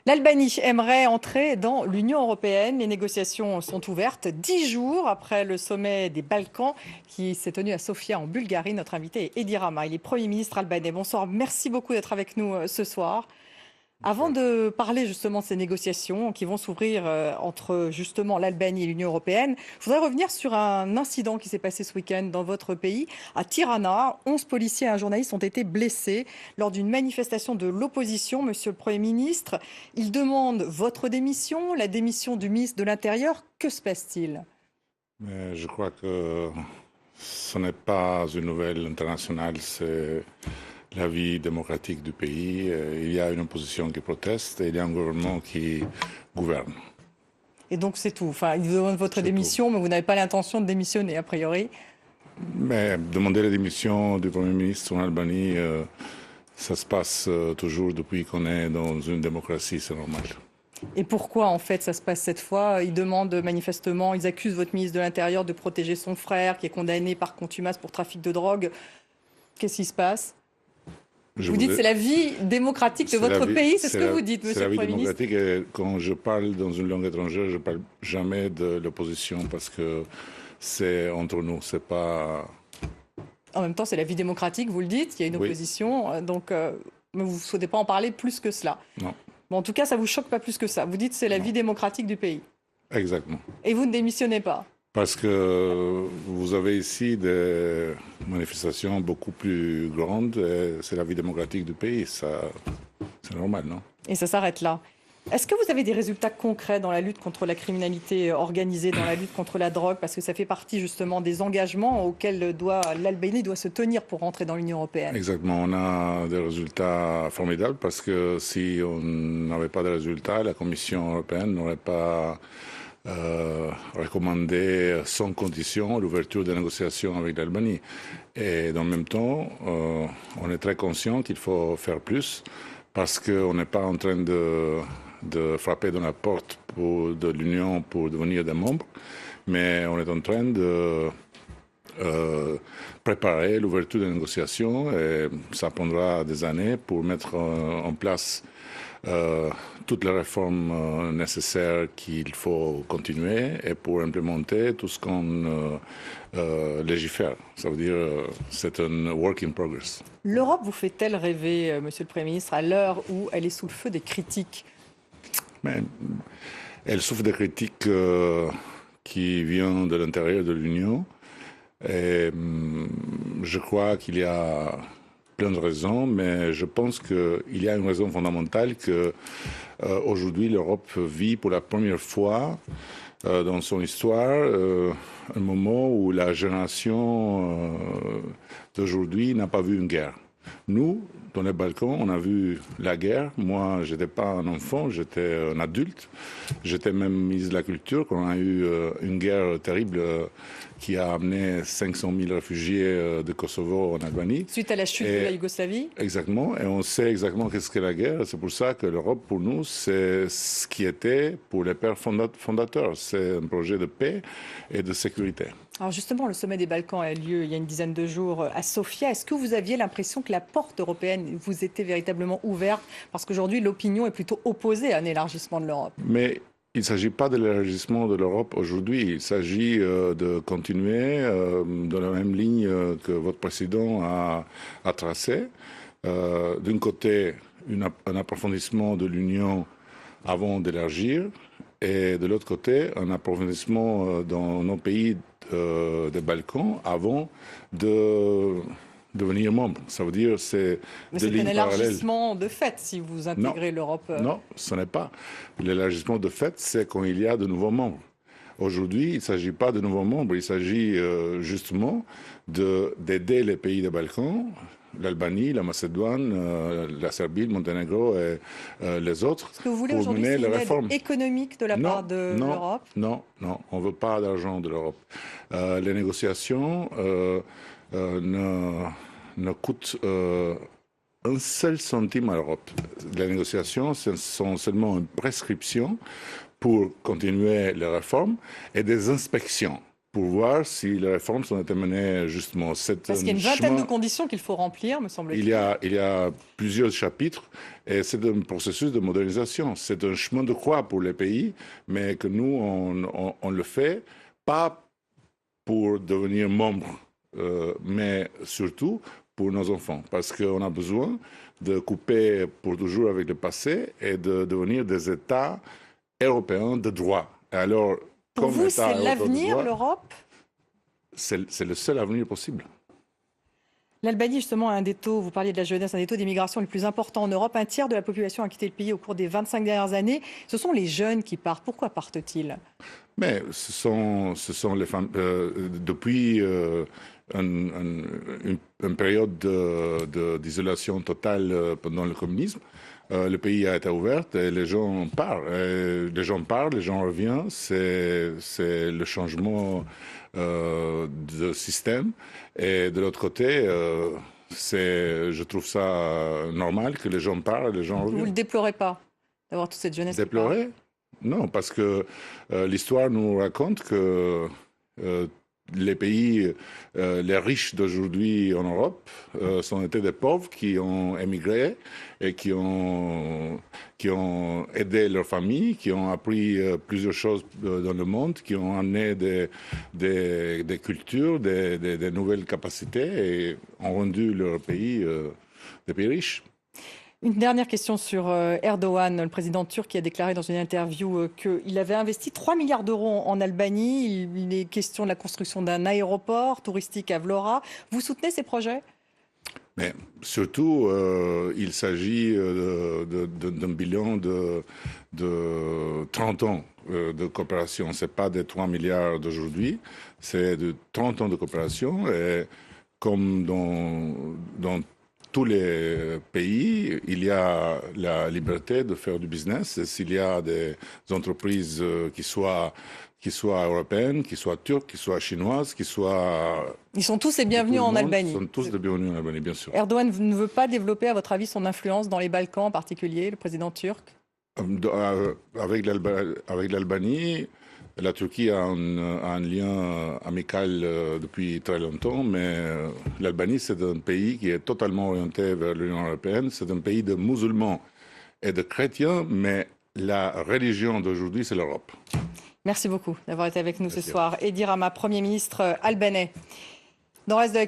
L'Albanie aimerait entrer dans l'Union européenne. Les négociations sont ouvertes 10 jours après le sommet des Balkans qui s'est tenu à Sofia en Bulgarie. Notre invité est Edi Rama, il est Premier ministre albanais. bonsoir, merci beaucoup d'être avec nous ce soir. Avant de parler justement de ces négociations qui vont s'ouvrir entre justement l'Albanie et l'Union européenne, je voudrais revenir sur un incident qui s'est passé ce week-end dans votre pays. À Tirana, 11 policiers et un journaliste ont été blessés lors d'une manifestation de l'opposition. Monsieur le Premier ministre, ils demandent votre démission, la démission du ministre de l'Intérieur. Que se passe-t-il? Mais je crois que ce n'est pas une nouvelle internationale, c'est la vie démocratique du pays. Il y a une opposition qui proteste et il y a un gouvernement qui gouverne. Et donc c'est tout. Enfin, ils demandent votre démission, mais vous n'avez pas l'intention de démissionner, a priori. Mais demander la démission du Premier ministre en Albanie, ça se passe toujours depuis qu'on est dans une démocratie, c'est normal. Et pourquoi, en fait, ça se passe cette fois? Ils demandent manifestement, ils accusent votre ministre de l'Intérieur de protéger son frère, qui est condamné par contumace pour trafic de drogue. Qu'est-ce qui se passe? Vous dites que c'est la vie démocratique de votre pays, c'est ce que vous dites, monsieur le Premier ministre. C'est la vie démocratique et quand je parle dans une langue étrangère, je ne parle jamais de l'opposition parce que c'est entre nous, c'est pas... En même temps, c'est la vie démocratique, vous le dites, il y a une opposition, donc mais vous ne souhaitez pas en parler plus que cela. Non. Bon, en tout cas, ça ne vous choque pas plus que ça. Vous dites que c'est la vie démocratique du pays. Exactement. Et vous ne démissionnez pas? Parce que vous avez ici des manifestations beaucoup plus grandes. C'est la vie démocratique du pays. C'est normal, non? Et ça s'arrête là. Est-ce que vous avez des résultats concrets dans la lutte contre la criminalité organisée, dans la lutte contre la drogue? Parce que ça fait partie justement des engagements auxquels l'Albanie doit se tenir pour rentrer dans l'Union européenne. Exactement. On a des résultats formidables parce que si on n'avait pas de résultats, la Commission européenne n'aurait pas recommander sans condition l'ouverture des négociations avec l'Albanie. Et dans le même temps, on est très conscient qu'il faut faire plus parce qu'on n'est pas en train de frapper dans la porte de l'Union pour devenir des membres, mais on est en train de préparer l'ouverture des négociations et ça prendra des années pour mettre en place toutes les réformes nécessaires qu'il faut continuer et pour implémenter tout ce qu'on légifère. Ça veut dire c'est un work in progress. L'Europe vous fait-elle rêver, monsieur le Premier ministre, à l'heure où elle est sous le feu des critiques? Mais elle souffre des critiques qui viennent de l'intérieur de l'Union. Et je crois qu'il y a plein de raisons, mais je pense qu'il y a une raison fondamentale que aujourd'hui l'Europe vit pour la première fois dans son histoire un moment où la génération d'aujourd'hui n'a pas vu une guerre. Nous, dans les Balkans, on a vu la guerre. Moi, je n'étais pas un enfant, j'étais un adulte. J'étais même ministre de la Culture quand on a eu une guerre terrible qui a amené 500 000 réfugiés de Kosovo en Albanie. Suite à la chute de la Yougoslavie. Exactement, et on sait exactement qu'est-ce qu'est la guerre. C'est pour ça que l'Europe, pour nous, c'est ce qui était pour les pères fondateurs. C'est un projet de paix et de sécurité. Alors justement, le sommet des Balkans a eu lieu il y a une dizaine de jours à Sofia. Est-ce que vous aviez l'impression que la porte européenne vous était véritablement ouverte? Parce qu'aujourd'hui, l'opinion est plutôt opposée à un élargissement de l'Europe. Mais il ne s'agit pas de l'élargissement de l'Europe aujourd'hui. Il s'agit de continuer dans la même ligne que votre président a tracé. D'un côté, un approfondissement de l'Union avant d'élargir. Et de l'autre côté, un approfondissement dans nos pays des Balkans avant de devenir membre. Ça veut dire c'est des lignes parallèles. Mais c'est un élargissement de fait si vous intégrez l'Europe. Non, ce n'est pas. L'élargissement de fait, c'est quand il y a de nouveaux membres. Aujourd'hui, il ne s'agit pas de nouveaux membres, il s'agit justement d'aider les pays des Balkans, l'Albanie, la Macédoine, la Serbie, le Monténégro et les autres. Est-ce que vous voulez aujourd'hui une aide économique de la part de l'Europe? Non, on ne veut pas d'argent de l'Europe. Les négociations ne coûtent un seul centime à l'Europe. Les négociations sont seulement une prescription pour continuer les réformes et des inspections. pour voir si les réformes sont été menées justement. Parce qu'il y a une vingtaine de conditions qu'il faut remplir, me semble-t-il. Il y a plusieurs chapitres et c'est un processus de modernisation. C'est un chemin de croix pour les pays, mais que nous, on le fait pas pour devenir membre, mais surtout pour nos enfants, parce qu'on a besoin de couper pour toujours avec le passé et de devenir des États européens de droit. Et alors, pour vous, c'est l'avenir, l'Europe? C'est le seul avenir possible. L'Albanie, justement, a un des taux, vous parliez de la jeunesse, un des taux d'immigration les plus importants en Europe. Un tiers de la population a quitté le pays au cours des 25 dernières années. Ce sont les jeunes qui partent. Pourquoi partent-ils? Mais ce sont les femmes. Depuis une période d'isolation totale pendant le communisme, le pays a été ouvert et les gens partent. Les gens reviennent. C'est le changement de système. Et de l'autre côté, je trouve ça normal que les gens parlent et les gens reviennent. Vous ne le déplorez pas d'avoir toute cette jeunesse? Déplorer? Non, parce que l'histoire nous raconte que les pays, les riches d'aujourd'hui en Europe, sont été des pauvres qui ont émigré et qui ont aidé leur famille, qui ont appris plusieurs choses dans le monde, qui ont amené des cultures, des nouvelles capacités et ont rendu leur pays des pays riches. Une dernière question sur Erdogan, le président turc, qui a déclaré dans une interview qu'il avait investi 3 milliards d'euros en Albanie. Il est question de la construction d'un aéroport touristique à Vlora. Vous soutenez ces projets? Mais surtout, il s'agit d'un bilan de 30 ans de coopération. Ce n'est pas des 3 milliards d'aujourd'hui, c'est de 30 ans de coopération. Et comme dans tous les pays, il y a la liberté de faire du business. Et s'il y a des entreprises qui soient européennes, qui soient turques, qui soient chinoises, qui soient... Ils sont tous les bienvenus en Albanie. Ils sont tous les bienvenus en Albanie, bien sûr. Erdogan ne veut pas développer, à votre avis, son influence dans les Balkans en particulier, le président turc? Avec l'Albanie, la Turquie a un lien amical depuis très longtemps, mais l'Albanie, c'est un pays qui est totalement orienté vers l'Union européenne. C'est un pays de musulmans et de chrétiens, mais la religion d'aujourd'hui, c'est l'Europe. Merci beaucoup d'avoir été avec nous ce soir. Edi Rama, Premier ministre albanais. Dans le reste de